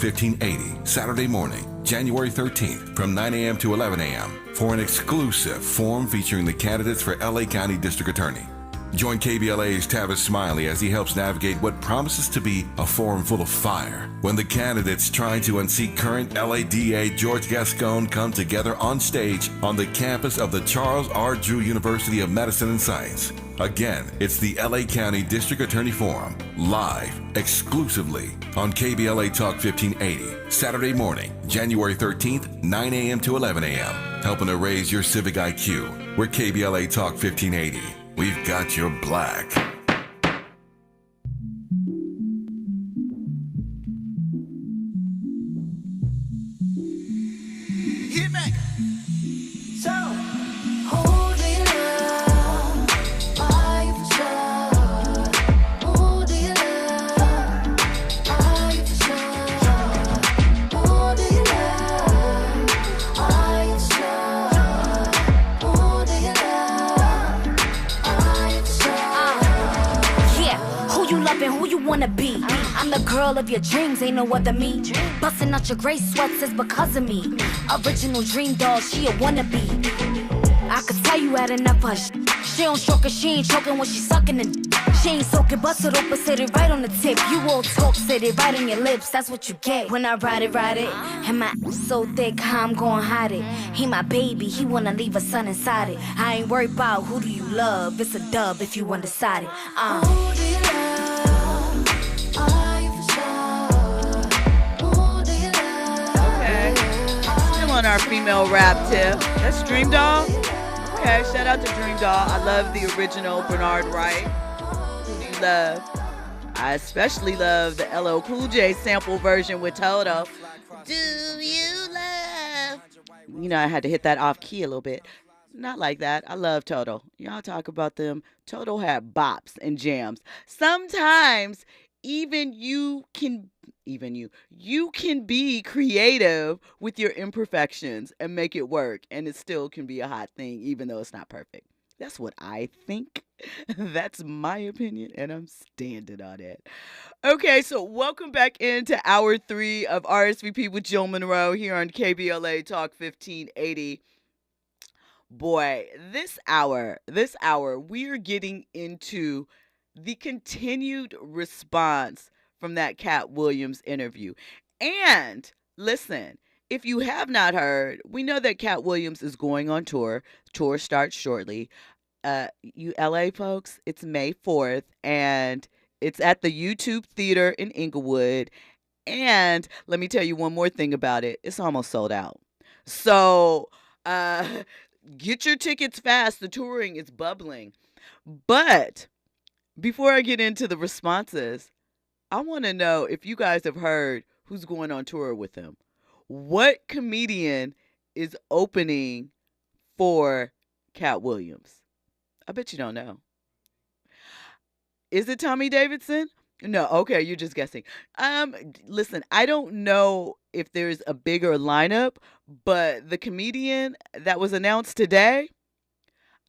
Talk 1580, Saturday morning, January 13th from 9 a.m. to 11 a.m. for an exclusive forum featuring the candidates for LA County District Attorney. Join KBLA's Tavis Smiley as he helps navigate what promises to be a forum full of fire when the candidates trying to unseat current LA DA George Gascon come together on stage on the campus of the Charles R. Drew University of Medicine and Science. Again, it's the LA County District Attorney Forum, live, exclusively on KBLA Talk 1580, Saturday morning, January 13th, 9 a.m. to 11 a.m. Helping to raise your civic IQ. We're KBLA Talk 1580. We've got your black. Hit back. So, Who do you love? Are you for sure? Who do you love? Are you for sure? Who do you love? Are you for sure? Who do you love? Are you for sure? Yeah, who you loving, who you wanna be? I'm the girl of your dreams, ain't no other me. Busting out your gray sweats is because of me. Original dream doll, she a wannabe. I could tell you had enough of She don't stroke it, she ain't choking when she sucking it. She ain't soaking, bust it open, sit it right on the tip. You all talk, sit it right on your lips, that's what you get. When I ride it, and my ass so thick, how I'm gon' hide it. He my baby, he wanna leave a son inside it. I ain't worried about who do you love, it's a dub if you undecided. Who do you love? Are you for sure? Who do you love? okay. Still on our female rap tip. That's Dream Doll. Okay, shout out to Dream Doll. I love the original Bernard Wright. Who do you love? I especially love the LL Cool J sample version with Toto. Do you love? You know, I had to hit that off key a little bit. Not like that. I love Toto. Y'all talk about them. Toto had bops and jams. Sometimes you can be creative with your imperfections and make it work, and it still can be a hot thing even though it's not perfect. That's what I think. That's my opinion, and I'm standing on it. Okay, so welcome back into hour 3 of RSVP with Jill Munroe here on KBLA Talk 1580. Boy, this hour, we're getting into the continued response from that Katt Williams interview. And listen, if you have not heard, we know that Katt Williams is going on tour. Tour starts shortly. You LA folks, it's May 4th, and it's at the YouTube Theater in Inglewood. And let me tell you one more thing about it. It's almost sold out. So, get your tickets fast. The touring is bubbling. But before I get into the responses, I want to know if you guys have heard who's going on tour with him. What comedian is opening for Katt Williams? I bet you don't know. Is it Tommy Davidson? No, okay, you're just guessing. Listen, I don't know if there's a bigger lineup, but the comedian that was announced today,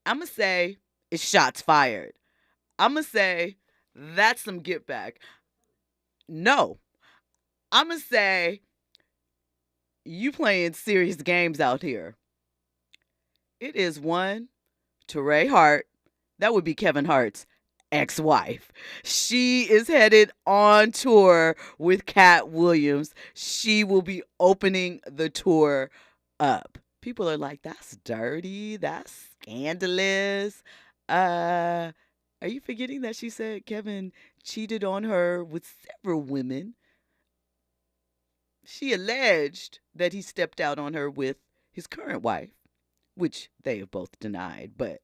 I'm going to say it's shots fired. I'm going to say that's some get back. No, I'm going to say you playing serious games out here. It is one Teray Hart. That would be Kevin Hart's ex-wife. She is headed on tour with Katt Williams. She will be opening the tour up. People are like, that's dirty. That's scandalous. Are you forgetting that she said Kevin cheated on her with several women? She alleged that he stepped out on her with his current wife, which they have both denied, but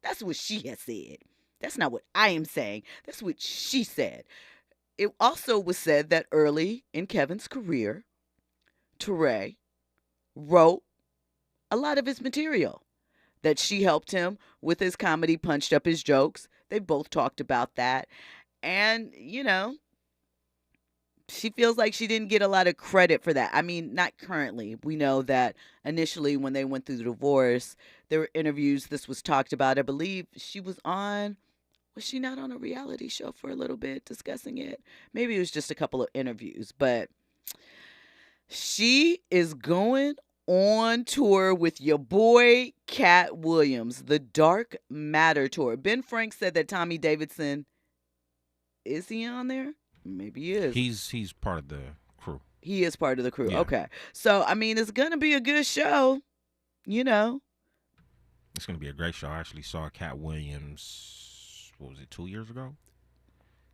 that's what she has said. That's not what I am saying. That's what she said. It also was said that early in Kevin's career, Teray wrote a lot of his material, that she helped him with his comedy, punched up his jokes. They both talked about that. And, you know, she feels like she didn't get a lot of credit for that. I mean, not currently. We know that initially when they went through the divorce, there were interviews. This was talked about. I believe she was she not on a reality show for a little bit discussing it? Maybe it was just a couple of interviews. But She is going on tour with your boy Katt Williams, the Dark Matter tour. Ben Frank said that Tommy Davidson, is he on there? Maybe he is. He's part of the crew. He is part of the crew. Yeah. Okay. So, I mean, it's going to be a good show, you know. It's going to be a great show. I actually saw Katt Williams, what was it, 2 years ago?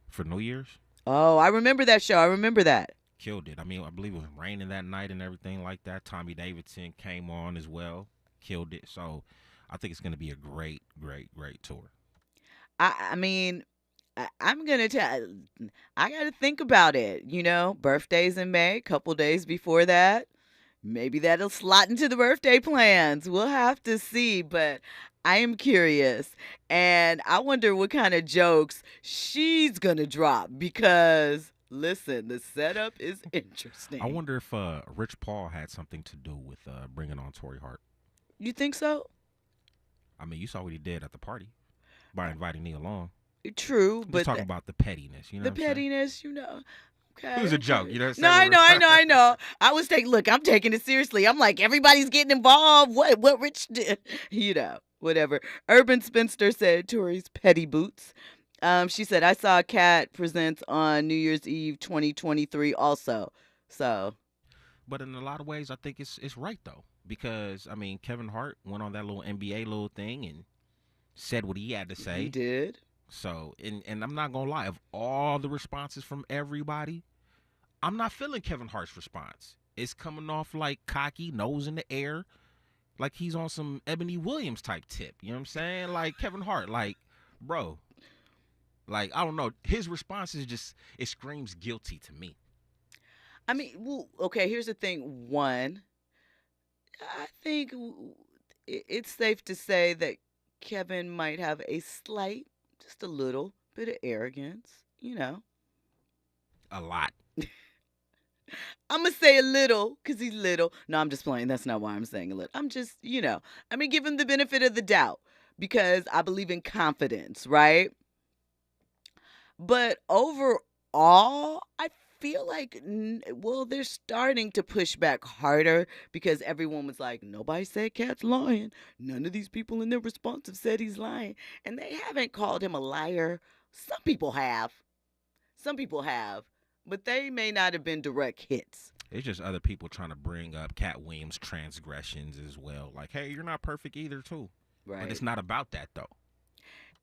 For New Year's. Oh, I remember that show. I remember that. Killed it. I mean, I believe it was raining that night and everything like that. Tommy Davidson came on as well. Killed it. So I think it's going to be a great, great, great tour. I mean, I'm going to tell, I got to think about it. You know, birthday's in May, couple days before that. Maybe that'll slot into the birthday plans. We'll have to see, but I am curious. And I wonder what kind of jokes she's going to drop because, listen, the setup is interesting. I wonder if Rich Paul had something to do with bringing on Torrey Hart. You think so? I mean, you saw what he did at the party by inviting me along. True, Just but talking about the pettiness, you know. the what I'm saying? pettiness, you know. Okay. It was a joke, you know. No, I know. I was look, I'm taking it seriously. I'm like, everybody's getting involved. What Rich did, you know, whatever. Urban Spinster said Tori's petty boots. She said, I saw Katt presents on New Year's Eve 2023 also. So. But in a lot of ways, I think it's right, though. Because, I mean, Kevin Hart went on that little NBA little thing and said what he had to say. He did. So, and I'm not going to lie, of all the responses from everybody, I'm not feeling Kevin Hart's response. It's coming off like cocky, nose in the air, like he's on some Ebony Williams type tip. You know what I'm saying? Like, Kevin Hart, like, bro, like, I don't know. His response is just, it screams guilty to me. I mean, well, okay, here's the thing. One, I think it's safe to say that Kevin might have a slight, just a little bit of arrogance, you know. A lot. I'm going to say a little because he's little. No, I'm just playing. That's not why I'm saying a little. I'm just, you know, I mean, give him the benefit of the doubt because I believe in confidence, right? But overall, I feel like, well, they're starting to push back harder because everyone was like, nobody said Katt's lying. None of these people in their response have said he's lying. And they haven't called him a liar. Some people have. But they may not have been direct hits. It's just other people trying to bring up Katt Williams' transgressions as well. Like, hey, you're not perfect either, too. Right. But it's not about that, though.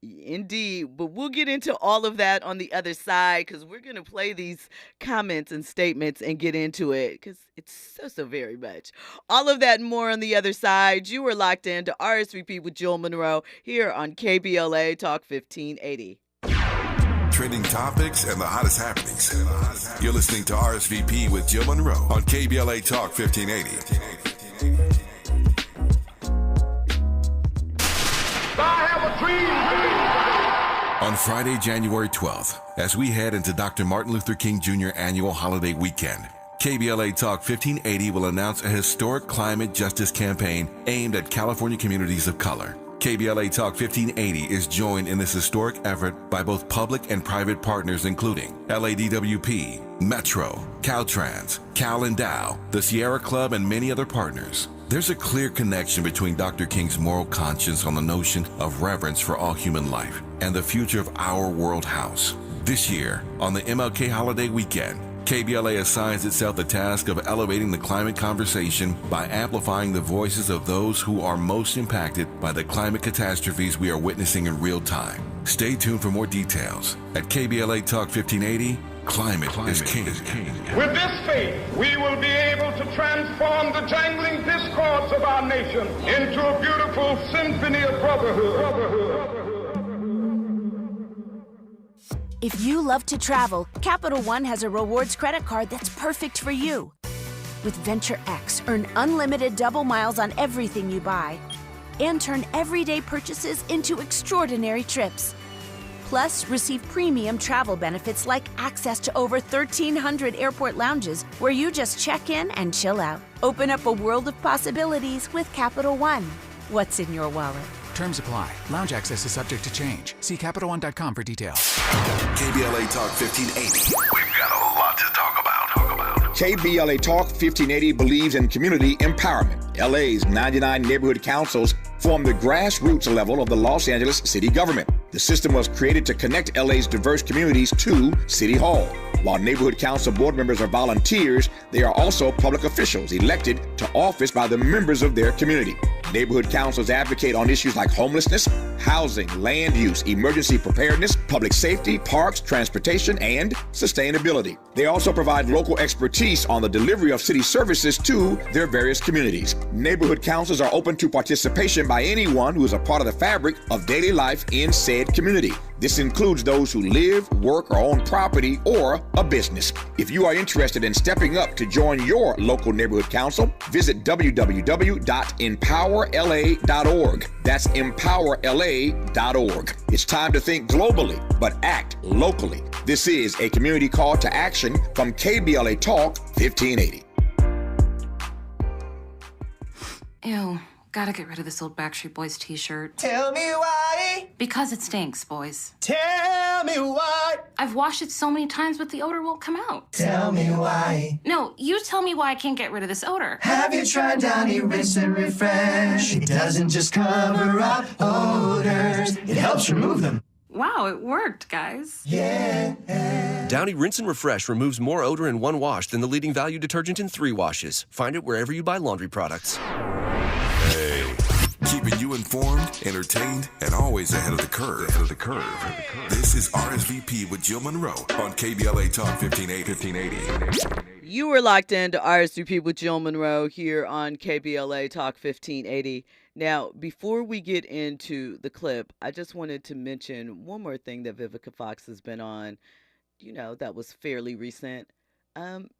Indeed, but we'll get into all of that on the other side because we're going to play these comments and statements and get into it because it's so very much. All of that and more on the other side. You are locked into RSVP with Jill Munroe here on KBLA Talk 1580. Trending topics and the hottest happenings. You're listening to RSVP with Jill Munroe on KBLA Talk 1580. I have a dream. On Friday, January 12th, as we head into Dr. Martin Luther King Jr. annual holiday weekend, KBLA Talk 1580 will announce a historic climate justice campaign aimed at California communities of color. KBLA Talk 1580 is joined in this historic effort by both public and private partners including LADWP, Metro, Caltrans, Cal and Dow, the Sierra Club, and many other partners. There's a clear connection between Dr. King's moral conscience on the notion of reverence for all human life and the future of our world house. This year, on the MLK holiday weekend, KBLA assigns itself the task of elevating the climate conversation by amplifying the voices of those who are most impacted by the climate catastrophes we are witnessing in real time. Stay tuned for more details. At KBLA Talk 1580, Climate is king. With this faith, we will be able to transform the jangling discords of our nation into a beautiful symphony of brotherhood. If you love to travel, Capital One has a rewards credit card that's perfect for you. With Venture X, earn unlimited double miles on everything you buy and turn everyday purchases into extraordinary trips. Plus, receive premium travel benefits like access to over 1,300 airport lounges where you just check in and chill out. Open up a world of possibilities with Capital One. What's in your wallet? Terms apply. Lounge access is subject to change. See CapitalOne.com for details. KBLA Talk 1580. We've got a lot to talk about. KBLA Talk 1580 believes in community empowerment. LA's 99 neighborhood councils form the grassroots level of the Los Angeles city government. The system was created to connect LA's diverse communities to City Hall. While neighborhood council board members are volunteers, they are also public officials elected to office by the members of their community. Neighborhood councils advocate on issues like homelessness, housing, land use, emergency preparedness, public safety, parks, transportation, and sustainability. They also provide local expertise on the delivery of city services to their various communities. Neighborhood councils are open to participation by anyone who is a part of the fabric of daily life in said community. This includes those who live, work, or own property or a business. If you are interested in stepping up to join your local neighborhood council, visit www.empowerla.org. That's empowerla.org. It's time to think globally, but act locally. This is a community call to action from KBLA Talk 1580. Ew, gotta get rid of this old Backstreet Boys t-shirt. Tell me why. Because it stinks, boys. Tell me why. I've washed it so many times, but the odor won't come out. Tell me why. No, you tell me why I can't get rid of this odor. Have you tried Downy Rinse and Refresh? It doesn't just cover up odors, it helps remove them. Wow, it worked, guys. Yeah. Downy Rinse and Refresh removes more odor in one wash than the leading value detergent in 3 washes. Find it wherever you buy laundry products. Hey, keeping you informed, entertained, and always ahead of the curve. This is RSVP with Jill Munroe on KBLA Talk 1580. You were locked into RSVP with Jill Munroe here on KBLA Talk 1580. Now, before we get into the clip, I just wanted to mention one more thing that Vivica Fox has been on, that was fairly recent.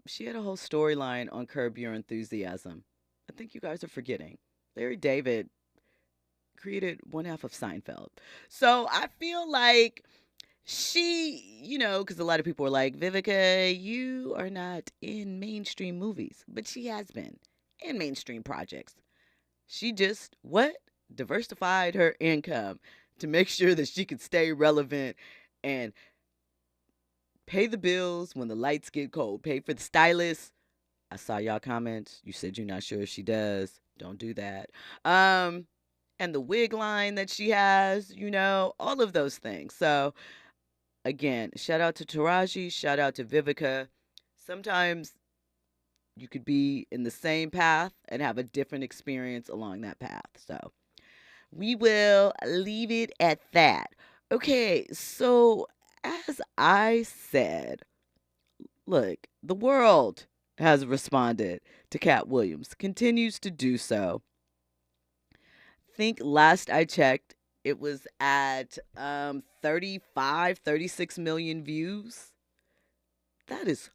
She had a whole storyline on Curb Your Enthusiasm. I think you guys are forgetting. Larry David created one half of Seinfeld. So I feel like she, because a lot of people are like, Vivica, you are not in mainstream movies. But she has been in mainstream projects. She just, diversified her income to make sure that she could stay relevant and pay the bills when the lights get cold. Pay for the stylist. I saw y'all comments. You said you're not sure if she does. Don't do that. And the wig line that she has, all of those things. So, again, shout out to Taraji. Shout out to Vivica. Sometimes you could be in the same path and have a different experience along that path. So we will leave it at that. Okay, so as I said, look, the world has responded to Katt Williams, continues to do so. Think last I checked, it was at 36 million views. That is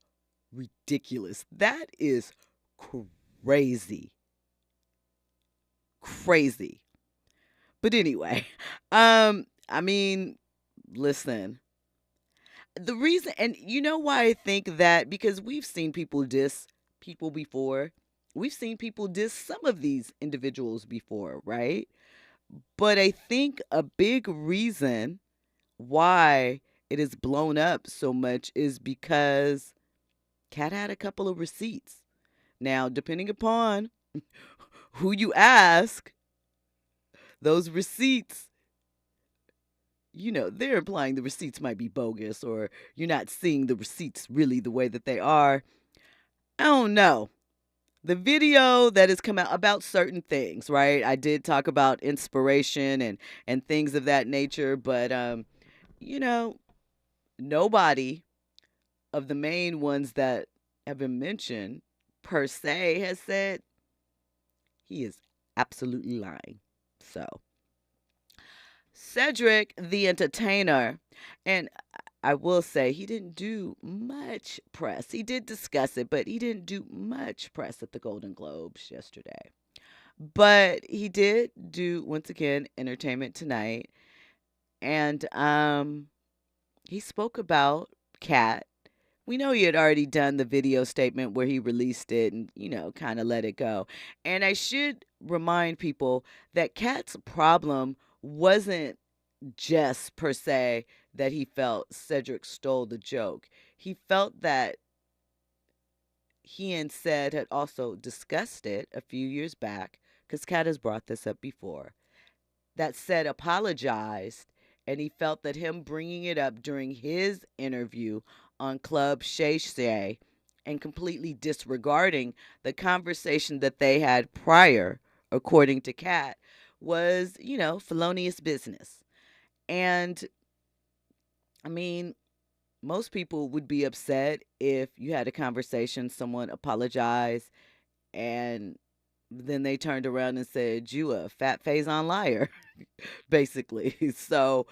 ridiculous. That is crazy. But anyway, listen. The reason, and you know why I think that? Because we've seen people diss people before. We've seen people diss some of these individuals before, right? But I think a big reason why it is blown up so much is because Katt had a couple of receipts. Now, depending upon who you ask, those receipts, they're implying the receipts might be bogus or you're not seeing the receipts really the way that they are. I don't know. The video that has come out about certain things, right? I did talk about inspiration and things of that nature, but, nobody of the main ones that have been mentioned per se has said he is absolutely lying. So, Cedric The Entertainer, and I will say he didn't do much press. He did discuss it, but he didn't do much press at the Golden Globes yesterday. But he did do, once again, Entertainment Tonight. And he spoke about Katt. We know he had already done the video statement where he released it and, kind of let it go. And I should remind people that Katt's problem wasn't just per se that he felt Cedric stole the joke. He felt that he and Said had also discussed it a few years back, because Katt has brought this up before, that Said apologized, and he felt that him bringing it up during his interview on Club Shay Shay and completely disregarding the conversation that they had prior, according to Katt, was, felonious business. And, I mean, most people would be upset if you had a conversation, someone apologized, and then they turned around and said, you a fat Faizon liar, basically. So,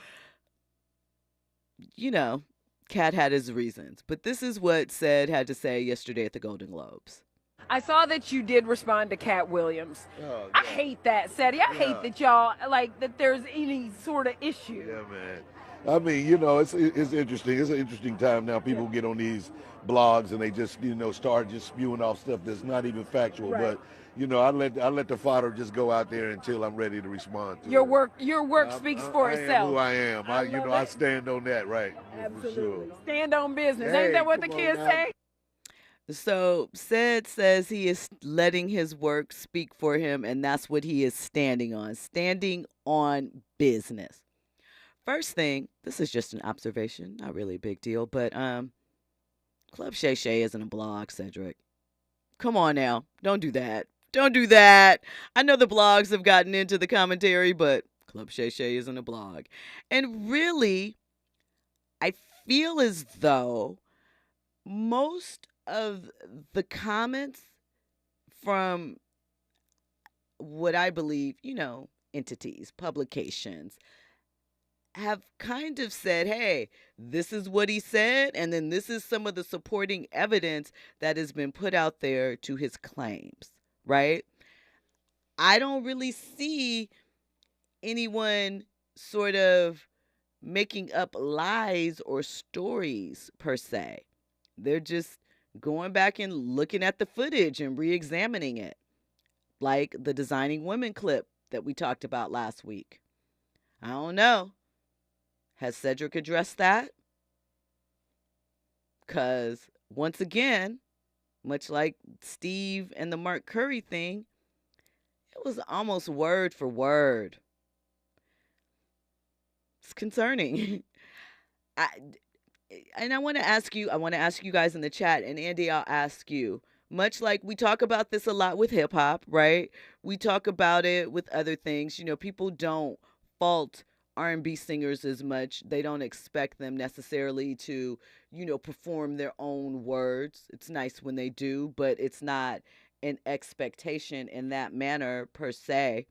Katt had his reasons. But this is what Said had to say yesterday at the Golden Globes. I saw that you did respond to Katt Williams. Oh, I hate that, Sadie. I hate that y'all, that there's any sort of issue. Yeah, man. I mean, it's interesting. It's an interesting time now. People get on these blogs and they just, start just spewing off stuff that's not even factual. Right. But, I let the fodder just go out there until I'm ready to respond to Your it. work speaks for I itself. am who I am. I stand on that, right? Absolutely. For sure. Stand on business. Hey, Ain't that what the come on kids now. say? So Said says he is letting his work speak for him, and that's what he is standing on business. First thing, this is just an observation, not really a big deal, but Club Shay Shay isn't a blog, Cedric. Come on now, don't do that. Don't do that. I know the blogs have gotten into the commentary, but Club Shay Shay isn't a blog. And really, I feel as though most of the comments from what I believe, entities, publications, have kind of said, hey, this is what he said, and then this is some of the supporting evidence that has been put out there to his claims, right? I don't really see anyone sort of making up lies or stories per se. They're just going back and looking at the footage and re-examining it, like the Designing Women clip that we talked about last week. I don't know. Has Cedric addressed that? Because, once again, much like Steve and the Mark Curry thing, it was almost word for word. It's concerning. I want to ask you guys in the chat, and Andy, I'll ask you. Much like we talk about this a lot with hip hop, right? We talk about it with other things. People don't fault R&B singers as much. They don't expect them necessarily to, perform their own words. It's nice when they do, but it's not an expectation in that manner per se.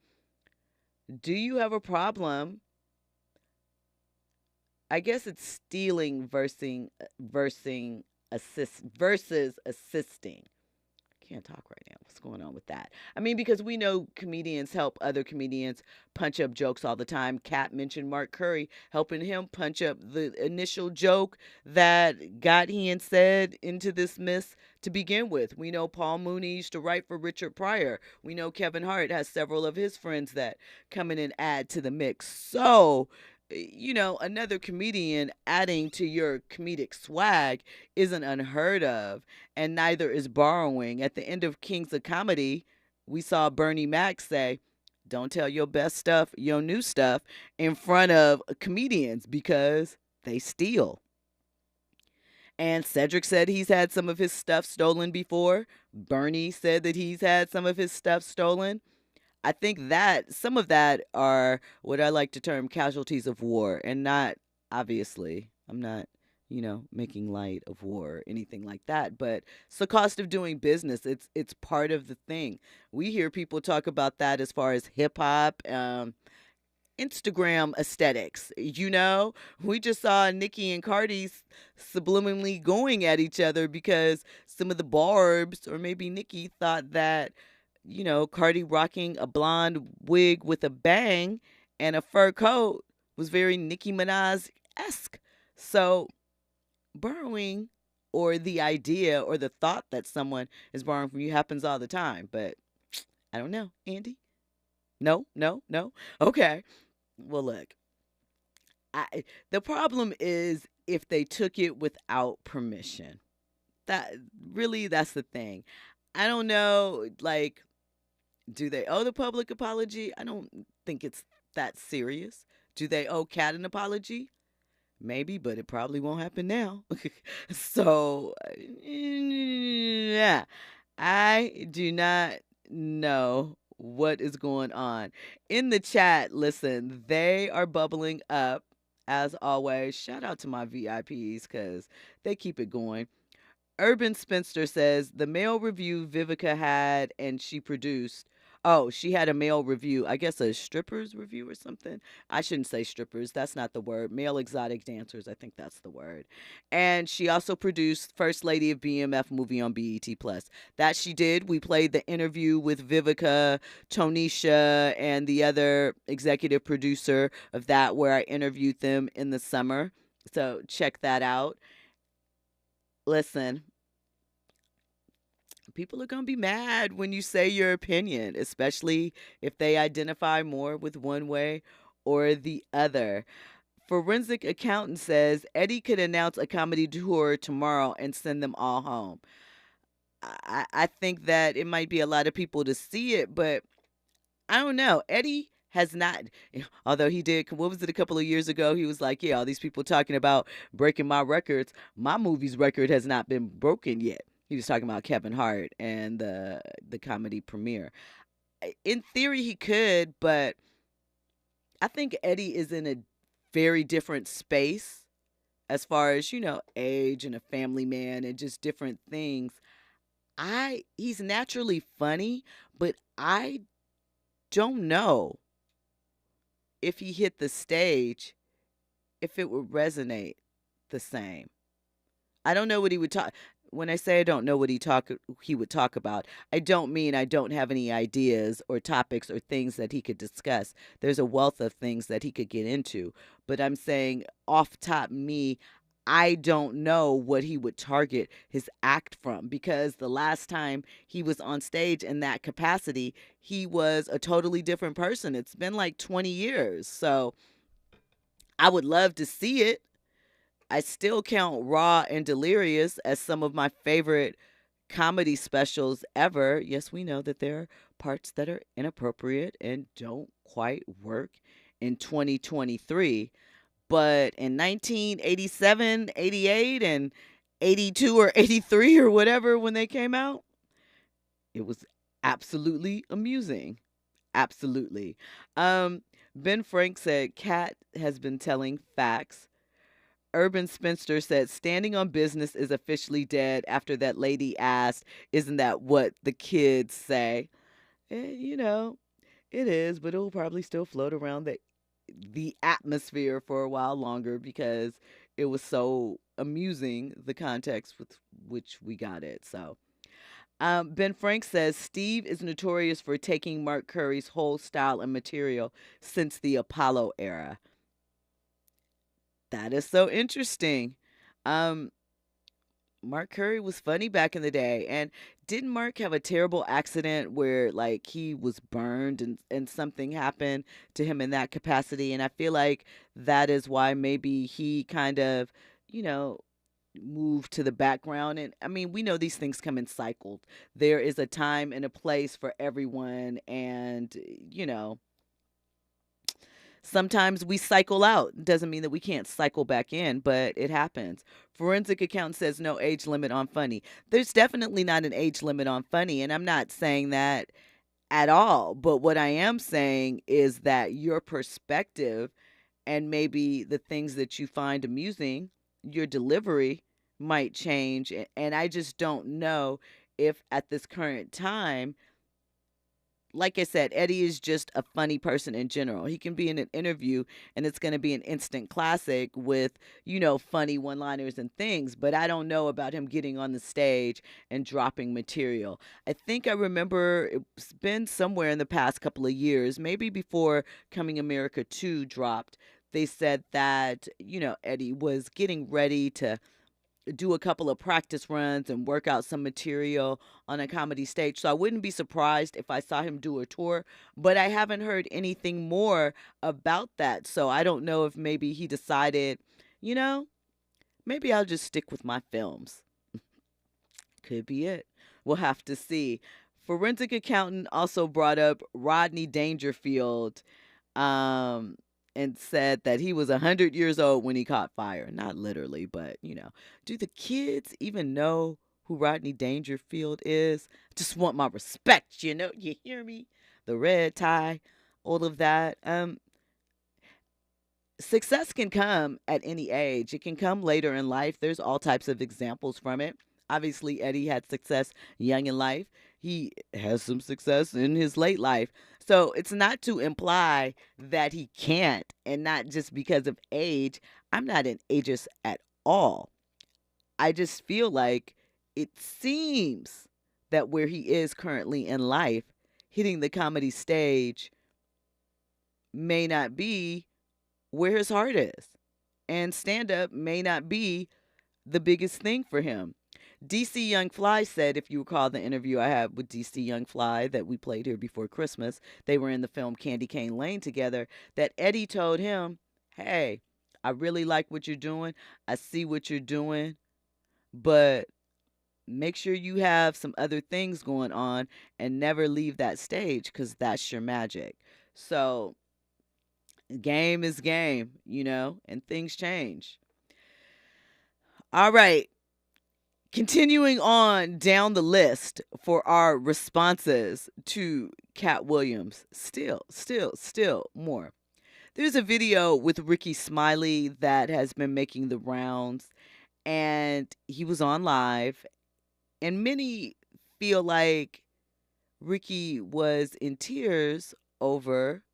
Do you have a problem? I guess it's stealing versus assisting. Can't talk right now. What's going on with that? I mean, because we know comedians help other comedians punch up jokes all the time. Katt mentioned Mark Curry helping him punch up the initial joke that got he and Said into this mess to begin with. We know Paul Mooney used to write for Richard Pryor. We know Kevin Hart has several of his friends that come in and add to the mix. So, another comedian adding to your comedic swag isn't unheard of, and neither is borrowing. At the end of Kings of Comedy, we saw Bernie Mac say, don't tell your best stuff, your new stuff, in front of comedians because they steal. And Cedric said he's had some of his stuff stolen before. Bernie said that he's had some of his stuff stolen. I think that some of that are what I like to term casualties of war, and not, obviously, I'm not, making light of war or anything like that, but it's the cost of doing business. It's part of the thing. We hear people talk about that as far as hip hop, Instagram aesthetics. We just saw Nicki and Cardi subliminally going at each other because some of the barbs, or maybe Nicki, thought that Cardi rocking a blonde wig with a bang and a fur coat was very Nicki Minaj-esque. So borrowing, or the idea or the thought that someone is borrowing from you, happens all the time. But I don't know, Andy? No? Okay. Well, look, the problem is if they took it without permission. That really, that's the thing. I don't know, like, do they owe the public apology? I don't think it's that serious. Do they owe Cat an apology? Maybe, but it probably won't happen now. So, yeah, I do not know what is going on. In the chat, listen, they are bubbling up as always. Shout out to my VIPs because they keep it going. Urban Spinster says the male review Vivica had and she produced. Oh, she had a male review. I guess a strippers review or something. I shouldn't say strippers. That's not the word. Male exotic dancers. I think that's the word. And she also produced First Lady of BMF movie on BET Plus. That she did. We played the interview with Vivica, Tonisha, and the other executive producer of that where I interviewed them in the summer. So check that out. Listen, people are going to be mad when you say your opinion, especially if they identify more with one way or the other. Forensic Accountant says Eddie could announce a comedy tour tomorrow and send them all home. I think that it might be a lot of people to see it, but I don't know. Eddie has not, although he did, what was it, a couple of years ago? He was like, yeah, all these people talking about breaking my records. My movie's record has not been broken yet. He was talking about Kevin Hart and the comedy premiere. In theory, he could, but I think Eddie is in a very different space as far as, age and a family man and just different things. He's naturally funny, but I don't know if he hit the stage, if it would resonate the same. I don't know what he would talk. When I say I don't know what he would talk about, I don't mean I don't have any ideas or topics or things that he could discuss. There's a wealth of things that he could get into. But I'm saying off top me, I don't know what he would target his act from, because the last time he was on stage in that capacity, he was a totally different person. It's been like 20 years. So I would love to see it. I still count Raw and Delirious as some of my favorite comedy specials ever. Yes, we know that there are parts that are inappropriate and don't quite work in 2023. But in 1987, 88, and 82 or 83 or whatever when they came out, it was absolutely amusing. Absolutely. Ben Frank said, Cat has been telling facts. Urban Spinster said, standing on business is officially dead after that lady asked, isn't that what the kids say? It is, but it will probably still float around the atmosphere for a while longer because it was so amusing, the context with which we got it. So Ben Frank says Steve is notorious for taking Mark Curry's whole style and material since the Apollo era. That is so interesting. Mark Curry was funny back in the day. And didn't Mark have a terrible accident where like he was burned and something happened to him in that capacity? And I feel like that is why maybe he kind of, moved to the background. And I mean, we know these things come in cycles. There is a time and a place for everyone. And, sometimes we cycle out. Doesn't mean that we can't cycle back in, but it happens. Forensic Accountant says no age limit on funny. There's definitely not an age limit on funny, and I'm not saying that at all. But what I am saying is that your perspective and maybe the things that you find amusing, your delivery might change. And I just don't know if at this current time, like I said, Eddie is just a funny person in general. He can be in an interview and it's going to be an instant classic with, funny one-liners and things. But I don't know about him getting on the stage and dropping material. I think I remember it's been somewhere in the past couple of years, maybe before Coming America 2 dropped. They said that, Eddie was getting ready to do a couple of practice runs and work out some material on a comedy stage. So I wouldn't be surprised if I saw him do a tour, but I haven't heard anything more about that. So I don't know if maybe he decided, maybe I'll just stick with my films. Could be it. We'll have to see. Forensic accountant also brought up Rodney Dangerfield and said that he was 100 years old when he caught fire. Not literally, but, do the kids even know who Rodney Dangerfield is? Just want my respect, you hear me? The red tie, all of that. Success can come at any age. It can come later in life. There's all types of examples from it. Obviously, Eddie had success young in life. He has some success in his late life. So it's not to imply that he can't, and not just because of age. I'm not an ageist at all. I just feel like it seems that where he is currently in life, hitting the comedy stage may not be where his heart is. And stand-up may not be the biggest thing for him. DC Young Fly said, if you recall the interview I had with DC Young Fly that we played here before Christmas, they were in the film Candy Cane Lane together, that Eddie told him, hey, I really like what you're doing. I see what you're doing, but make sure you have some other things going on and never leave that stage, because that's your magic. So game is game, and things change. All right. Continuing on down the list for our responses to Katt Williams. Still more. There's a video with Ricky Smiley that has been making the rounds, and he was on live, and many feel like Ricky was in tears over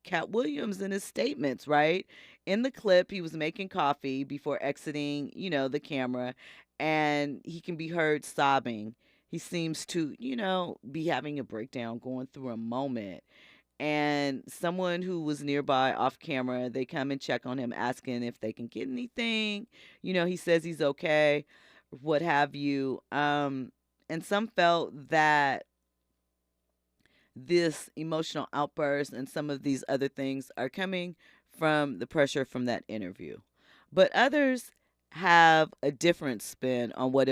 Katt Williams and his statements, right? In the clip, he was making coffee before exiting, the camera, and he can be heard sobbing. He seems to, be having a breakdown, going through a moment. And someone who was nearby off camera, they come and check on him, asking if they can get anything. He says he's okay, what have you. And some felt that this emotional outburst and some of these other things are coming from the pressure from that interview. But others have a different spin on what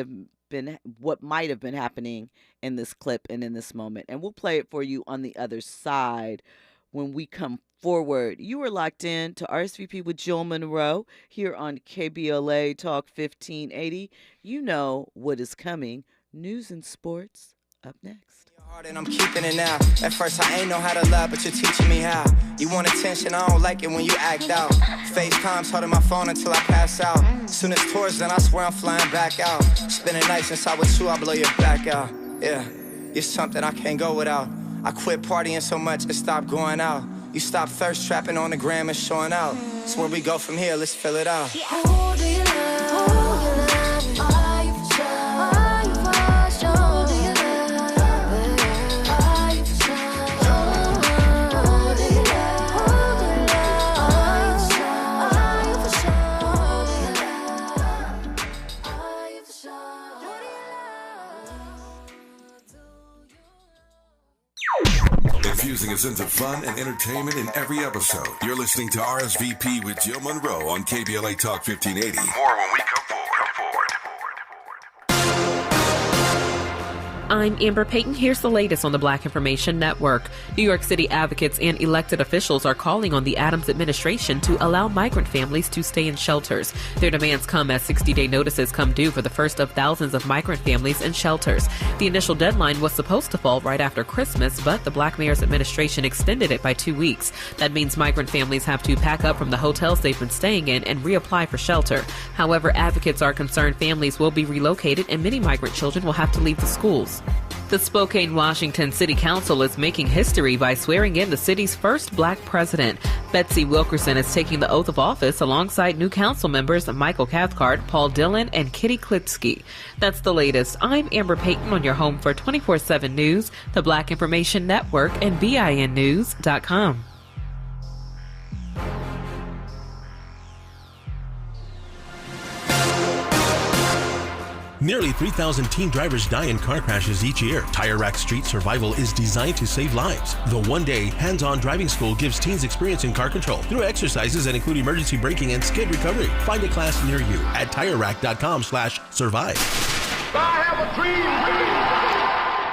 might have been happening in this clip and in this moment. And we'll play it for you on the other side when we come forward. You are locked in to RSVP with Jill Munroe here on KBLA Talk 1580. You know what is coming. News and sports up next. And I'm keeping it now. At first I ain't know how to love, but you're teaching me how. You want attention, I don't like it when you act out. FaceTime's holding my phone until I pass out. Soon as tours, then I swear I'm flying back out. Spending nights inside with you, I blow your back out. Yeah, you're something I can't go without. I quit partying so much and stopped going out. You stopped thirst trapping on the gram and showing out. So where we go from here, let's fill it out. Who do you love? Who you love? Are you for sure? Are you for sure? Who do you love? Are you for sure? Who do you love? Who do you love? Are you for sure? Are you for sure? Are you for sure? Infusing a sense of fun and entertainment in every episode. You're listening to RSVP with Jill Munroe on KBLA Talk 1580. More when we come forward. I'm Amber Payton. Here's the latest on the Black Information Network. New York City advocates and elected officials are calling on the Adams administration to allow migrant families to stay in shelters. Their demands come as 60-day notices come due for the first of thousands of migrant families in shelters. The initial deadline was supposed to fall right after Christmas, but the Black mayor's administration extended it by 2 weeks. That means migrant families have to pack up from the hotels they've been staying in and reapply for shelter. However, advocates are concerned families will be relocated and many migrant children will have to leave the schools. The Spokane, Washington City Council is making history by swearing in the city's first Black president. Betsy Wilkerson is taking the oath of office alongside new council members Michael Cathcart, Paul Dillon, and Kitty Klitsky. That's the latest. I'm Amber Payton on your home for 24/7 News, the Black Information Network, and BINnews.com. Nearly 3,000 teen drivers die in car crashes each year. Tire Rack Street Survival is designed to save lives. The one-day hands-on driving school gives teens experience in car control through exercises that include emergency braking and skid recovery. Find a class near you at TireRack.com/survive. I have a dream.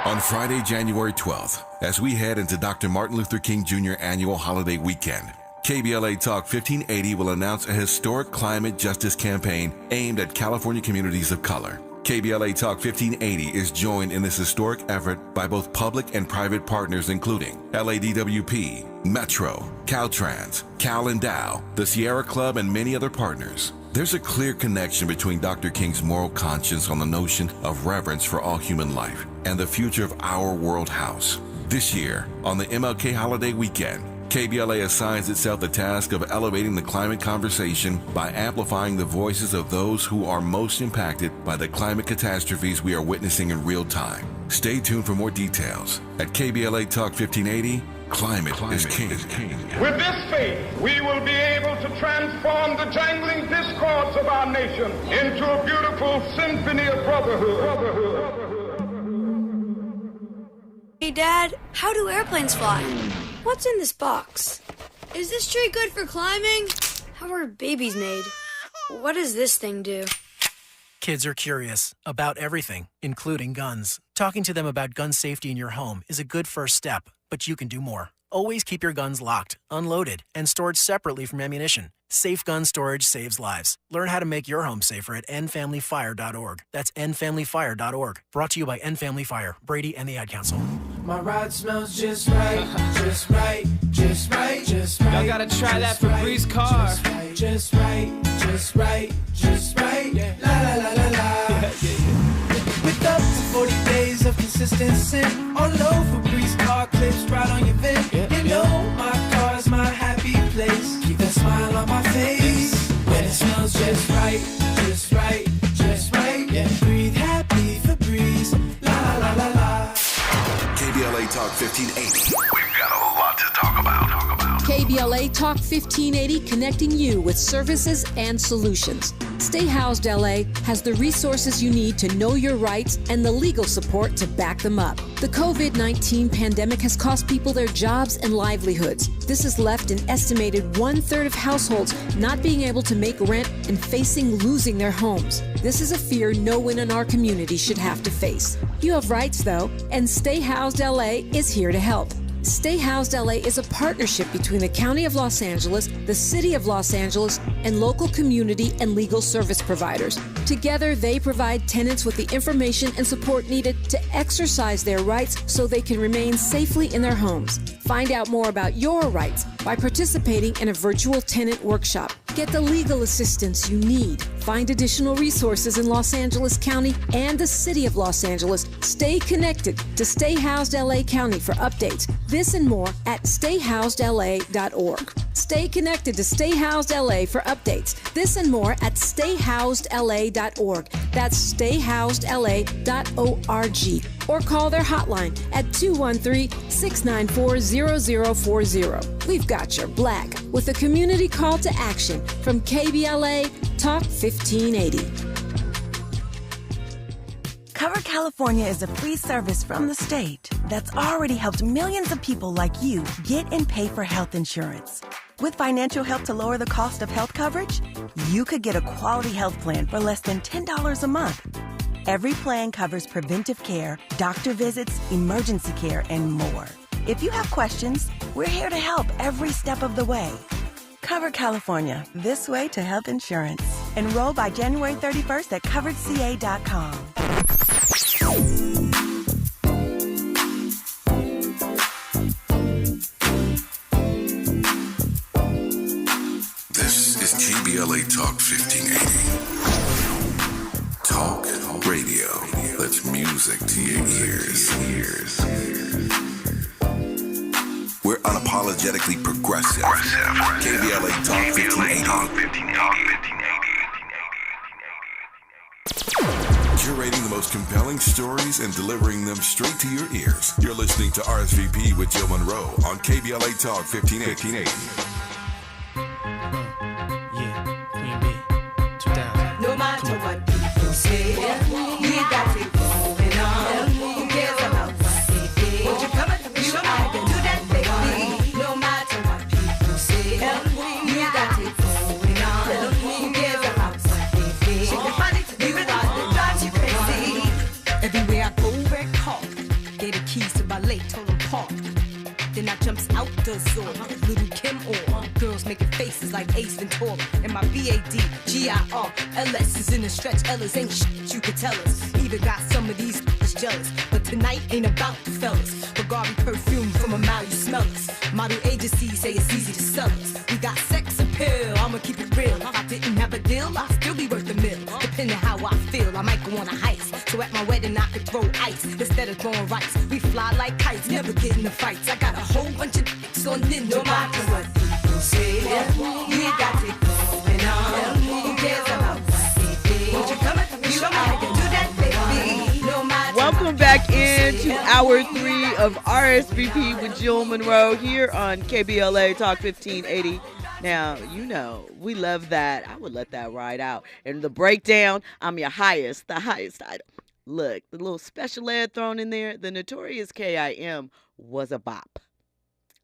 On Friday, January 12th, as we head into Dr. Martin Luther King Jr. annual holiday weekend, KBLA Talk 1580 will announce a historic climate justice campaign aimed at California communities of color. KBLA Talk 1580 is joined in this historic effort by both public and private partners including LADWP, Metro, Caltrans, Cal and Dow, the Sierra Club, and many other partners. There's a clear connection between Dr. King's moral conscience on the notion of reverence for all human life and the future of our world house. This year, on the MLK holiday weekend, KBLA assigns itself the task of elevating the climate conversation by amplifying the voices of those who are most impacted by the climate catastrophes we are witnessing in real time. Stay tuned for more details. At KBLA Talk 1580, Climate is King. With this faith, we will be able to transform the jangling discords of our nation into a beautiful symphony of brotherhood. Hey, Dad, how do airplanes fly? What's in this box? Is this tree good for climbing? How are babies made? What does this thing do? Kids are curious about everything, including guns. Talking to them about gun safety in your home is a good first step, but you can do more. Always keep your guns locked, unloaded, and stored separately from ammunition. Safe gun storage saves lives. Learn how to make your home safer at endfamilyfire.org. That's endfamilyfire.org. Brought to you by End Family Fire, Brady, and the Ad Council. My ride smells just right, just right, just right, just right. Y'all gotta try that for Bree's car. Just right, just right, just right. Yeah. La la la la la. With up to 40 days of consistency, all over Bree's car clips right on your vent. You know my car's my happy place. Keep that smile on my face when it smells just right, just right, just right. Yeah. Breathe happy for Breeze. La la la la la. KBLA Talk 1580. We've got a lot to talk about. KBLA Talk 1580, connecting you with services and solutions. Stay Housed LA has the resources you need to know your rights and the legal support to back them up. The COVID-19 pandemic has cost people their jobs and livelihoods. This has left an estimated 1/3 of households not being able to make rent and facing losing their homes. This is a fear no one in our community should have to face. You have rights, though, and Stay Housed LA is here to help. Stay Housed LA is a partnership between the County of Los Angeles, the City of Los Angeles, and local community and legal service providers. Together, they provide tenants with the information and support needed to exercise their rights so they can remain safely in their homes. Find out more about your rights by participating in a virtual tenant workshop. Get the legal assistance you need. Find additional resources in Los Angeles County and the City of Los Angeles. Stay connected to Stay Housed LA County for updates. This and more at stayhousedla.org. Stay connected to Stay Housed LA for updates. This and more at stayhousedla.org. That's stayhousedla.org. Or call their hotline at 213-694-0040. We've got your black with a community call to action from KBLA Talk 1580. Cover California is a free service from the state that's already helped millions of people like you get and pay for health insurance. With financial help to lower the cost of health coverage, you could get a quality health plan for less than $10 a month. Every plan covers preventive care, doctor visits, emergency care, and more. If you have questions, we're here to help every step of the way. Cover California, this way to health insurance. Enroll by January 31st at coveredca.com. This is KBLA Talk 1580. Talk radio. That's music to your ears. We're unapologetically progressive. KBLA Talk 1580. Curating the most compelling stories and delivering them straight to your ears. You're listening to RSVP with Jill Munroe on KBLA Talk 1580. No matter what people say, we got it going on. Who cares about what they say? Won't you come and show me how to do that, baby? No matter what people say, we got it going on. Who cares about what they say? Shake your body to do it all, it drives you crazy. piece of ballet, Tonal Park. Then I jumps out the door, Little Kim or girls making faces like Ace Ventura. And my BADGIRLS is in a stretch. Ellis ain't shit you could tell us. Even got some of these jealous, but tonight ain't about the fellas. Bulgari perfume from a mile, you smell us. Model agencies say it's easy to sell us. We got sex appeal, I'ma keep it real. If I didn't have a deal, I'd still be worth a mill. Depending how I feel, I might go on a heist. So at my wedding, I could throw ice instead of throwing rice. We fly like kites, never get in the fights. I got a whole bunch of dicks on ninja. No matter what people say, we got it going on. Who cares about what they think? Won't you come and you know how to do that, baby? No matter. Welcome back into hour 3 of RSVP with Jill Munroe here on KBLA Talk 1580. Now, you know, we love that. I would let that ride out. And the breakdown, I'm your highest, the highest item. Look, the little special ed thrown in there, the Notorious K.I.M. was a bop.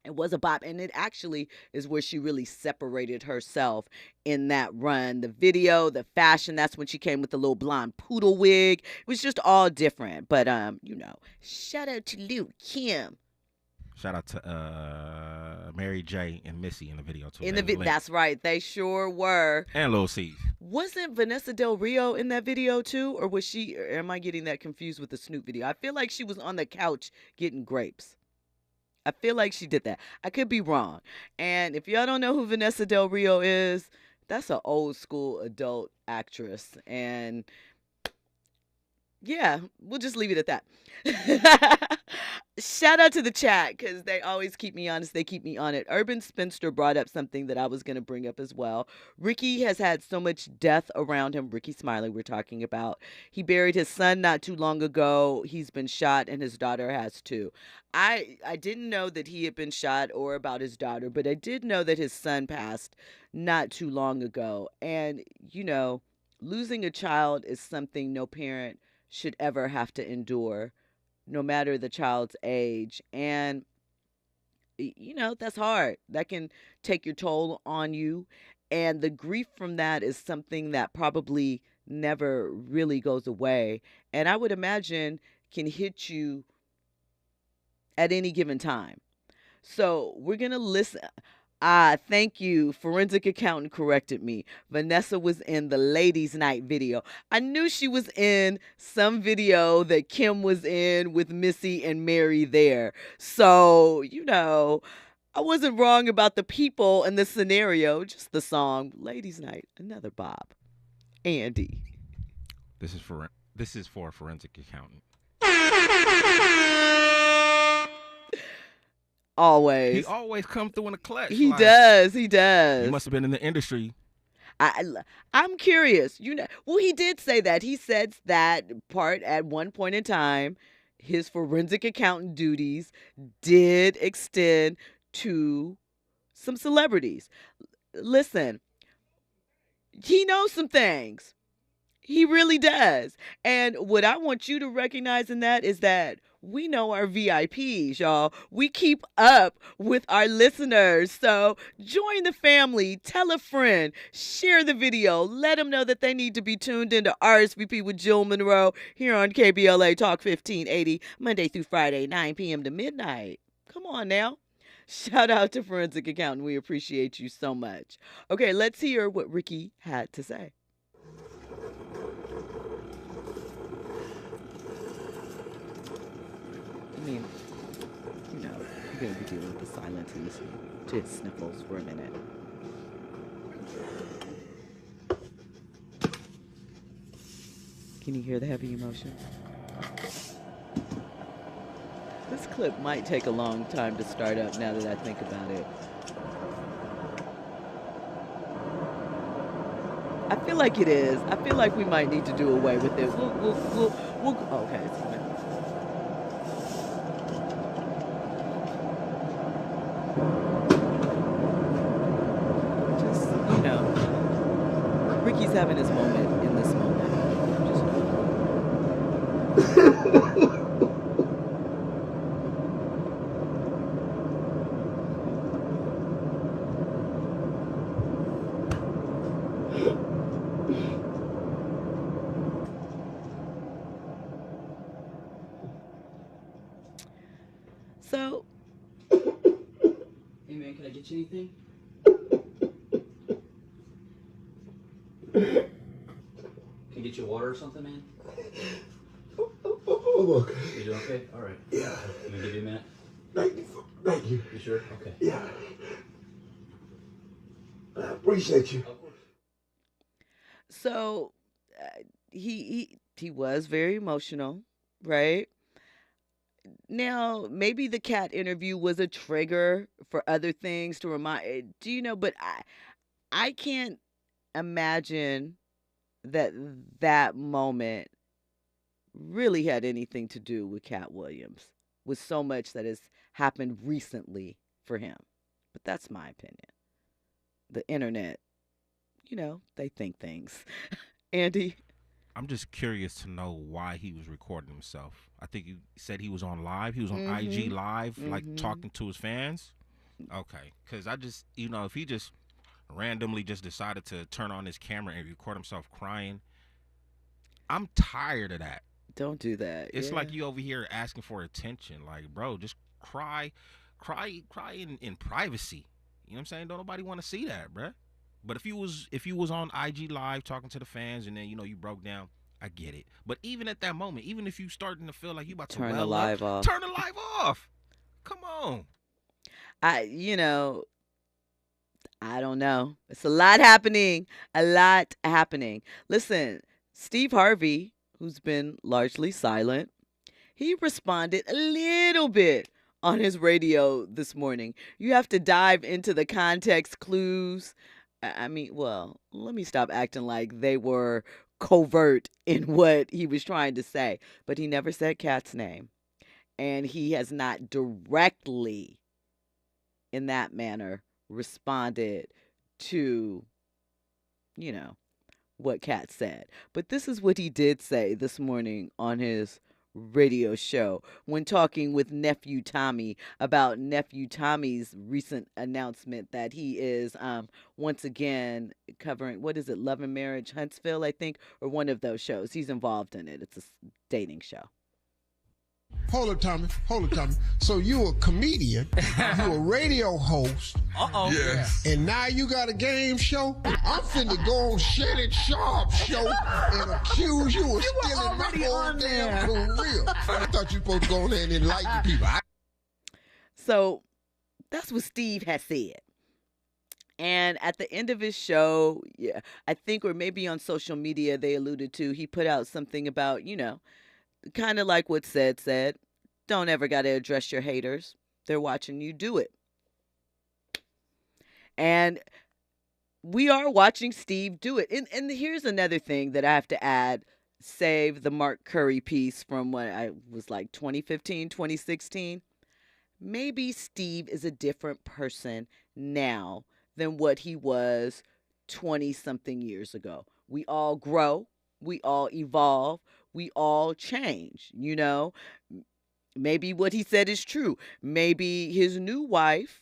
It was a bop, and it actually is where she really separated herself in that run. The video, the fashion, that's when she came with the little blonde poodle wig. It was just all different. But, you know, shout out to Lil Kim. Shout out to Mary J. and Missy in the video, too. That's right. They sure were. And Lil C. Wasn't Vanessa Del Rio in that video, too? Or was she, or am I getting that confused with the Snoop video? I feel like she was on the couch getting grapes. I feel like she did that. I could be wrong. And if y'all don't know who Vanessa Del Rio is, that's an old school adult actress. And yeah, we'll just leave it at that. Shout out to the chat because they always keep me honest. They keep me on it. Urban Spinster brought up something that I was going to bring up as well. Ricky has had so much death around him. Ricky Smiley we're talking about. He buried his son not too long ago. He's been shot and his daughter has too. I didn't know that he had been shot or about his daughter, but I did know that his son passed not too long ago. And, you know, losing a child is something no parent should ever have to endure, no matter the child's age. And, you know, that's hard. That can take your toll on you. And the grief from that is something that probably never really goes away. And I would imagine can hit you at any given time. So we're going to listen. Thank you. Forensic accountant corrected me. Vanessa was in the ladies' night video. I knew she was in some video that Kim was in with Missy and Mary there. So, you know, I wasn't wrong about the people and the scenario, just the song. Ladies' night, another bop. Andy. This is for a forensic accountant. Always. He always come through in the clutch. He does. He does. He must have been in the industry. I'm curious. You know, well, he did say that. He said that part at one point in time, his forensic accountant duties did extend to some celebrities. Listen, he knows some things. He really does. And what I want you to recognize in that is that we know our VIPs, y'all. We keep up with our listeners. So join the family, tell a friend, share the video, let them know that they need to be tuned into RSVP with Jill Munroe here on KBLA Talk 1580, Monday through Friday, 9 p.m. to midnight. Come on now. Shout out to Forensic Accountant. We appreciate you so much. Okay, let's hear what Ricky had to say. I mean, you know, you're going to be dealing with the silence and listening to his sniffles for a minute. Can you hear the heavy emotion? This clip might take a long time to start up now that I think about it. I feel like it is. I feel like we might need to do away with it. We'll okay, it's a minute. Ricky's having his moment in this moment. So, Hey man, can I get you anything? Can I get you water or something, man? Oh, okay. You doing okay? All right. Yeah. Can I give you a minute? Thank you. You sure? Okay. Yeah. I appreciate you. so he was very emotional, right? Now, maybe the Cat interview was a trigger for other things to remind. Do you know? But I can't imagine that moment really had anything to do with Katt Williams, with so much that has happened recently for him. But that's my opinion. The internet, they think things. Andy? I'm just curious to know why he was recording himself. I think you said he was on live. He was on IG live, like talking to his fans. Okay, because I just, if he just randomly just decided to turn on his camera and record himself crying, I'm tired of that. Don't do that. It's Yeah. like you over here asking for attention. Like, bro, just cry in privacy. You know what I'm saying? Don't nobody want to see that, bruh. But if you was on IG live talking to the fans and then you broke down, I get it. But even at that moment, even if you starting to feel like you about to Turn the well live up, off. turn the live off. Come on. I don't know. It's a lot happening. Listen, Steve Harvey, who's been largely silent, he responded a little bit on his radio this morning. You have to dive into the context clues. Let me stop acting like they were covert in what he was trying to say. But he never said Katt's name. And he has not directly, in that manner, responded to, what Katt said. But this is what he did say this morning on his radio show when talking with Nephew Tommy about Nephew Tommy's recent announcement that he is once again covering, what is it, Love and Marriage Huntsville, I think, or one of those shows. He's involved in it. It's a dating show. Hold it, Tommy. So you a comedian, you a radio host. Uh-oh. Yes. And now you got a game show? I'm finna go on Shannon Sharpe show and accuse you of stealing my whole damn career. I thought you were supposed to go on there and enlighten people. So that's what Steve has said. And at the end of his show, yeah, I think, or maybe on social media they alluded to, he put out something about, kind of like what said, don't ever got to address your haters. They're watching you do it. And we are watching Steve do it. And here's another thing that I have to add, save the Mark Curry piece from what I was like 2015, 2016. Maybe Steve is a different person now than what he was 20-something years ago. We all grow. We all evolve. We all change, Maybe what he said is true. Maybe his new wife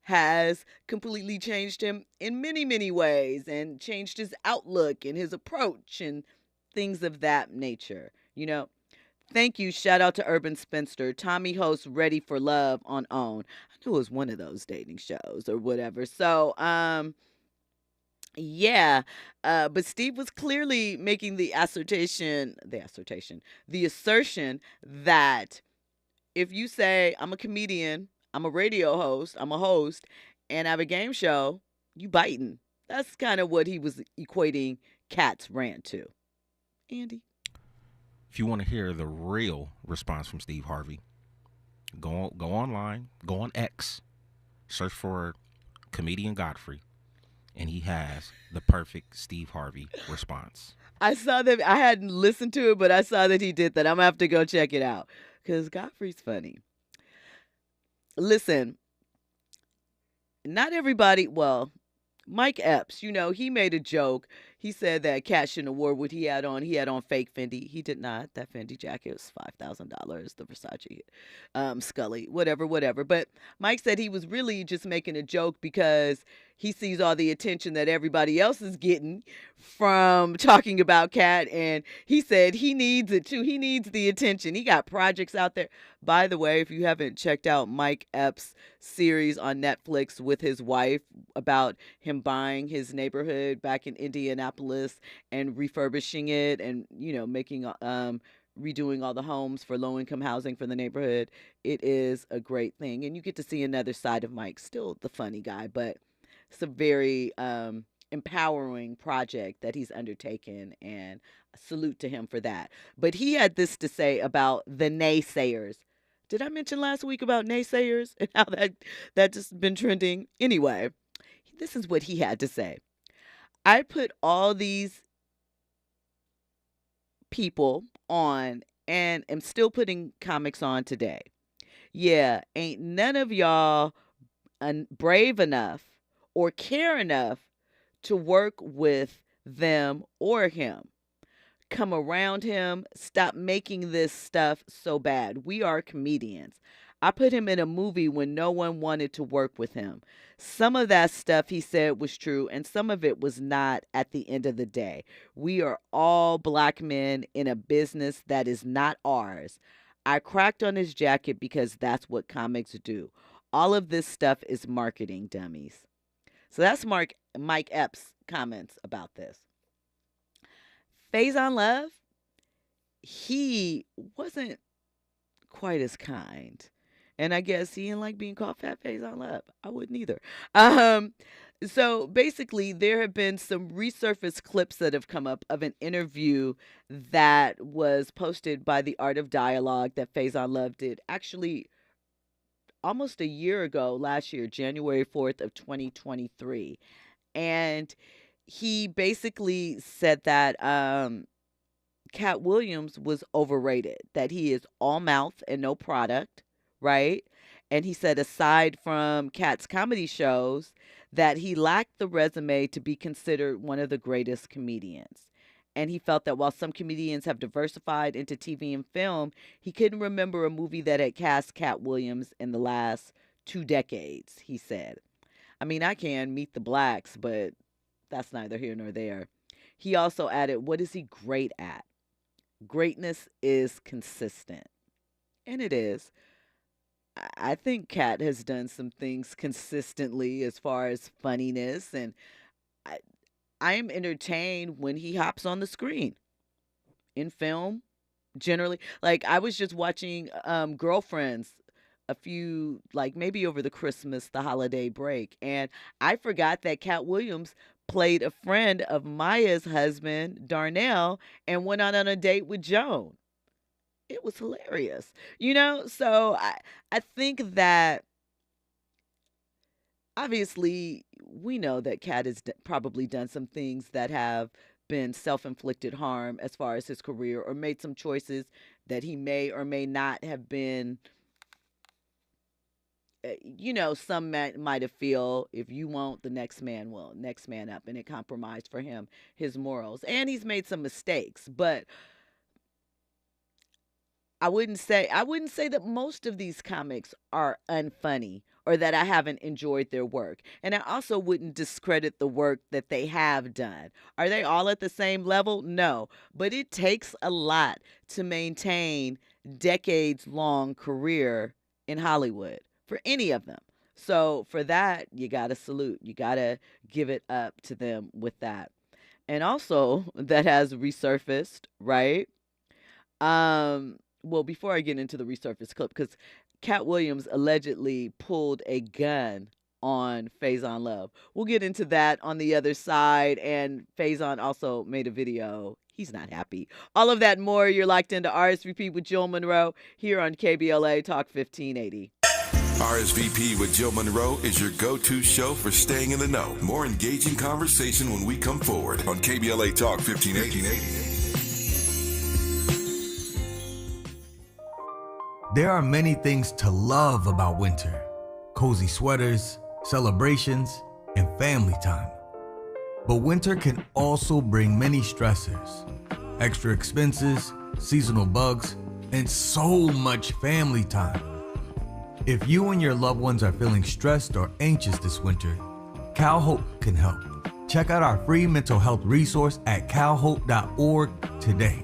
has completely changed him in many, many ways and changed his outlook and his approach and things of that nature, Thank you. Shout out to Urban Spinster. Tommy hosts Ready for Love on OWN. I knew it was one of those dating shows or whatever. So, yeah, but Steve was clearly making the assertion that if you say, I'm a comedian, I'm a radio host, I'm a host, and I have a game show, you biting. That's kind of what he was equating Katt's rant to. Andy? If you want to hear the real response from Steve Harvey, go online, go on X, search for comedian Godfrey, and he has the perfect Steve Harvey response. I saw that. I hadn't listened to it, but I saw that he did that. I'm going to have to go check it out because Godfrey's funny. Listen, not everybody, Mike Epps, he made a joke. He said that Katt shouldn't have wore what he had on. He had on fake Fendi. He did not. That Fendi jacket was $5,000. The Versace Scully, whatever. But Mike said he was really just making a joke because he sees all the attention that everybody else is getting from talking about Katt, and he said he needs it too. He needs the attention. He got projects out there. By the way, if you haven't checked out Mike Epps' series on Netflix with his wife about him buying his neighborhood back in Indianapolis and refurbishing it and, making redoing all the homes for low-income housing for the neighborhood, it is a great thing. And you get to see another side of Mike, still the funny guy, but it's a very empowering project that he's undertaken, and salute to him for that. But he had this to say about the naysayers. Did I mention last week about naysayers and how that just been trending? Anyway, this is what he had to say. I put all these people on and am still putting comics on today. Yeah, ain't none of y'all brave enough or care enough to work with them or him. Come around him. Stop making this stuff so bad. We are comedians. I put him in a movie when no one wanted to work with him. Some of that stuff he said was true, and some of it was not at the end of the day. We are all black men in a business that is not ours. I cracked on his jacket because that's what comics do. All of this stuff is marketing, dummies. So that's Mike Epps' comments about this. Faizon Love, he wasn't quite as kind. And I guess he didn't like being called Fat Faizon Love. I wouldn't either. So basically, there have been some resurfaced clips that have come up of an interview that was posted by The Art of Dialogue that Faizon Love did actually almost a year ago, last year, January 4th of 2023. And he basically said that Katt Williams was overrated, that he is all mouth and no product, right? And he said aside from Katt's comedy shows, that he lacked the resume to be considered one of the greatest comedians. And he felt that while some comedians have diversified into TV and film, he couldn't remember a movie that had cast Katt Williams in the last 2 decades, he said. I mean, I can Meet the Blacks, but that's neither here nor there. He also added, what is he great at? Greatness is consistent. And it is. I think Katt has done some things consistently as far as funniness, and I am entertained when he hops on the screen in film, generally. Like, I was just watching Girlfriends maybe over the holiday break, and I forgot that Katt Williams played a friend of Maya's husband, Darnell, and went on a date with Joan. It was hilarious, so I think that obviously we know that Katt has probably done some things that have been self-inflicted harm as far as his career, or made some choices that he may or may not have been, some might have feel if you won't, the next man will, next man up, and it compromised for him his morals, and he's made some mistakes, but I wouldn't say that most of these comics are unfunny or that I haven't enjoyed their work. And I also wouldn't discredit the work that they have done. Are they all at the same level? No. But it takes a lot to maintain decades-long career in Hollywood for any of them. So for that, you got to salute. You got to give it up to them with that. And also, that has resurfaced, right? Well, before I get into the resurfaced clip, because Katt Williams allegedly pulled a gun on Faizon Love. We'll get into that on the other side. And Faizon also made a video. He's not happy. All of that and more. You're locked into RSVP with Jill Munroe here on KBLA Talk 1580. RSVP with Jill Munroe is your go-to show for staying in the know. More engaging conversation when we come forward on KBLA Talk 1580. There are many things to love about winter. Cozy sweaters, celebrations, and family time. But winter can also bring many stressors, extra expenses, seasonal bugs, and so much family time. If you and your loved ones are feeling stressed or anxious this winter, Cal Hope can help. Check out our free mental health resource at calhope.org today.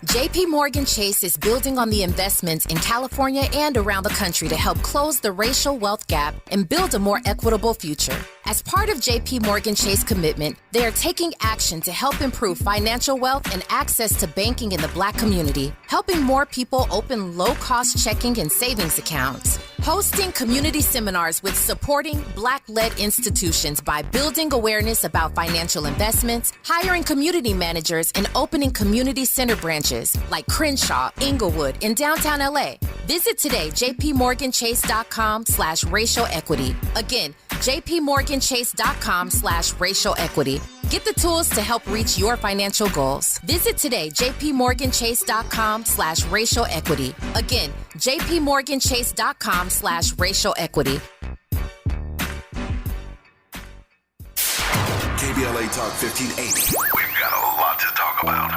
JP Morgan Chase is building on the investments in California and around the country to help close the racial wealth gap and build a more equitable future. As part of JP Morgan Chase commitment, they are taking action to help improve financial wealth and access to banking in the Black community, helping more people open low-cost checking and savings accounts, hosting community seminars with supporting Black-led institutions by building awareness about financial investments, hiring community managers, and opening community center branches like Crenshaw, Inglewood, in downtown LA. Visit today, jpmorganchase.com/racial equity. Again, jpmorganchase.com/racial equity. Get the tools to help reach your financial goals. Visit today, jpmorganchase.com/racial equity. Again, jpmorganchase.com/racial equity. KBLA Talk 1580. We've got a lot to talk about.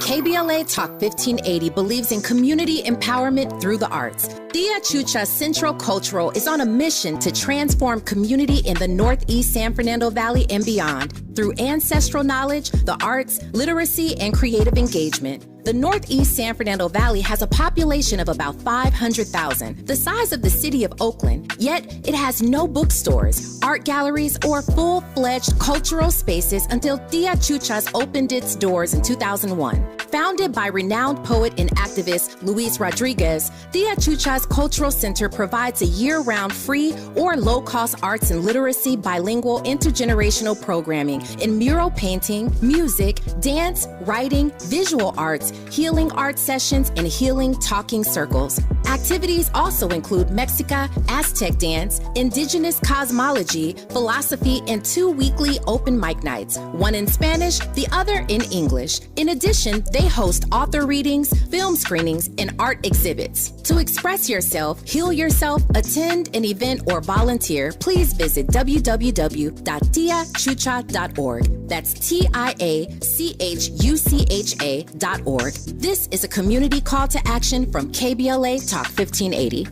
KBLA Talk 1580 believes in community empowerment through the arts. Tia Chucha Central Cultural is on a mission to transform community in the Northeast San Fernando Valley and beyond through ancestral knowledge, the arts, literacy, and creative engagement. The Northeast San Fernando Valley has a population of about 500,000, the size of the city of Oakland, yet it has no bookstores, art galleries, or full-fledged cultural spaces until Tia Chucha's opened its doors in 2001. Founded by renowned poet and activist Luis Rodriguez, Tia Chucha's Cultural Center provides a year-round free or low-cost arts and literacy bilingual intergenerational programming in mural painting, music, dance, writing, visual arts, healing art sessions, and healing talking circles. Activities also include Mexica, Aztec dance, indigenous cosmology, philosophy, and 2 weekly open mic nights, one in Spanish, the other in English. In addition, they host author readings, film screenings, and art exhibits. To express yourself, heal yourself, attend an event, or volunteer, please visit www.tiachucha.org. That's TIACHUCHA.org. This is a community call to action from KBLA Talk 1580.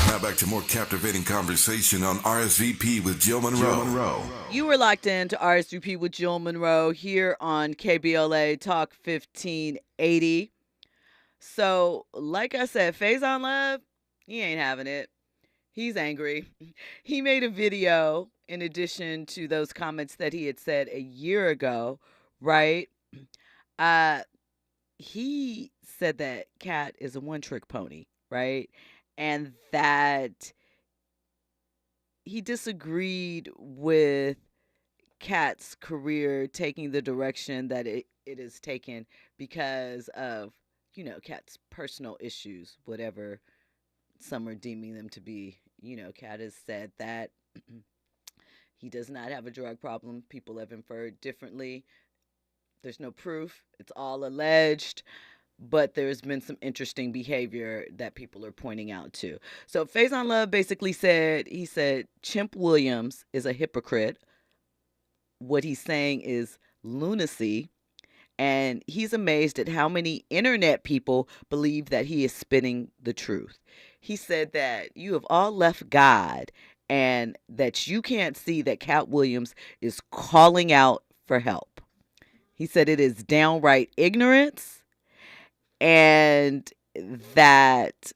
Now back to more captivating conversation on RSVP with Jill Munroe. You were locked in to RSVP with Jill Munroe here on KBLA Talk 1580. So, like I said, Faizon Love, he ain't having it. He's angry. He made a video in addition to those comments that he had said a year ago, right? He said that Katt is a one-trick pony, right? And that he disagreed with Katt's career taking the direction that it is taken because of, Katt's personal issues, whatever some are deeming them to be. Katt has said that he does not have a drug problem. People have inferred differently. There's no proof. It's all alleged. But there's been some interesting behavior that people are pointing out too. So Faizon Love basically said, Chimp Williams is a hypocrite. What he's saying is lunacy. And he's amazed at how many internet people believe that he is spitting the truth. He said that you have all left God and that you can't see that Katt Williams is calling out for help. He said it is downright ignorance and that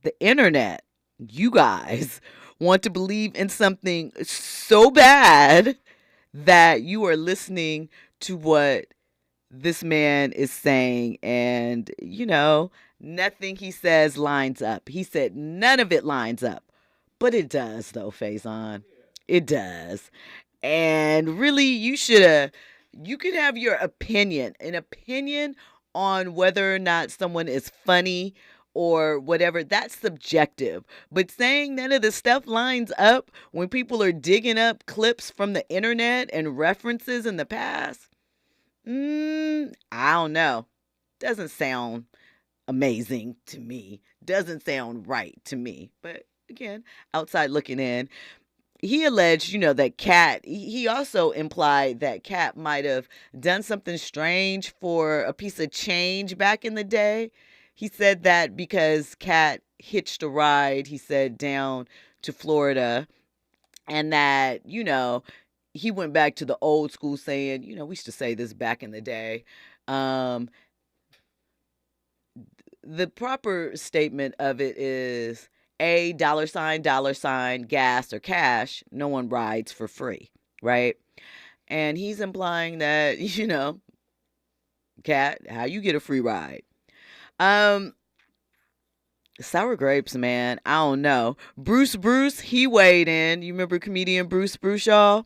the internet, you guys, want to believe in something so bad that you are listening to what this man is saying. And, nothing he says lines up. He said none of it lines up. But it does, though, Faizon. It does. And really, you could have your opinion, an opinion on whether or not someone is funny or whatever. That's subjective. But saying none of the stuff lines up when people are digging up clips from the internet and references in the past, I don't know. Doesn't sound amazing to me. Doesn't sound right to me. But again, outside looking in, he alleged, that Katt, he also implied that Katt might have done something strange for a piece of change back in the day. He said that because Katt hitched a ride, he said, down to Florida, and that, he went back to the old school saying, we used to say this back in the day. The proper statement of it is $, gas or cash. No one rides for free, right? And he's implying that, Katt, how you get a free ride? Sour grapes, man. I don't know. Bruce, he weighed in. You remember comedian Bruce, y'all?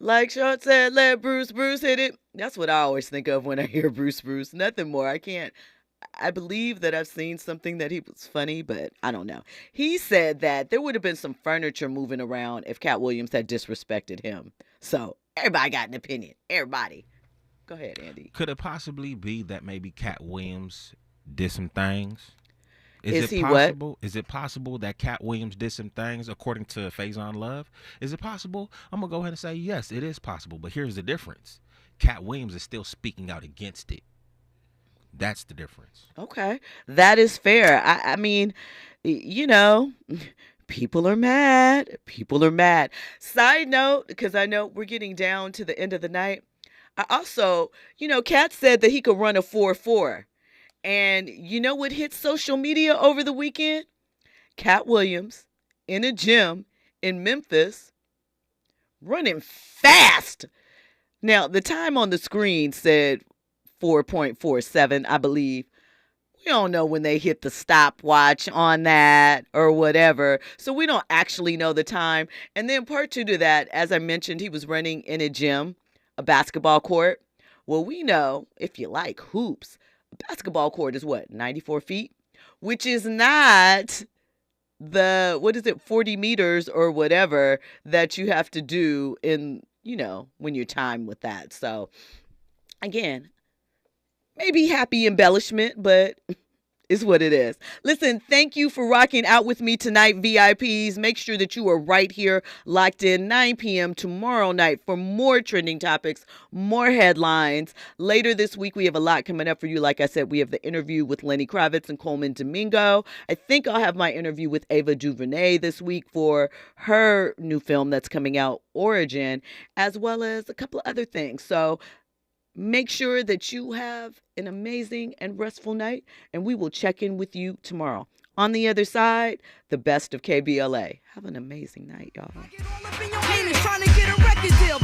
Like Short said, let Bruce hit it. That's what I always think of when I hear Bruce. Nothing more. I believe that I've seen something that he was funny, but I don't know. He said that there would have been some furniture moving around if Katt Williams had disrespected him. So everybody got an opinion. Everybody. Go ahead, Andy. Could it possibly be that maybe Katt Williams did some things? Is he possible? What? Is it possible that Katt Williams did some things according to Faizon Love? Is it possible? I'm going to go ahead and say yes, it is possible. But here's the difference. Katt Williams is still speaking out against it. That's the difference. Okay. That is fair. I mean, people are mad. Side note, because I know we're getting down to the end of the night. I also, Katt said that he could run a 4.4. And you know what hit social media over the weekend? Katt Williams in a gym in Memphis running fast. Now, the time on the screen said 4.47, I believe. We don't know when they hit the stopwatch on that or whatever. So we don't actually know the time. And then part 2 to that, as I mentioned, he was running in a gym, a basketball court. Well, we know, if you like hoops, a basketball court is what, 94 feet? Which is not the, 40 meters or whatever that you have to do in, when you're timed with that. So, again, maybe happy embellishment, but is what it is. Listen, thank you for rocking out with me tonight, VIPs. Make sure that you are right here, locked in 9 p.m. tomorrow night for more trending topics, more headlines. Later this week, we have a lot coming up for you. Like I said, we have the interview with Lenny Kravitz and Coleman Domingo. I think I'll have my interview with Ava DuVernay this week for her new film that's coming out, Origin, as well as a couple of other things. So make sure that you have an amazing and restful night, and we will check in with you tomorrow. On the other side, the best of KBLA. Have an amazing night, y'all. Trying to get a record deal.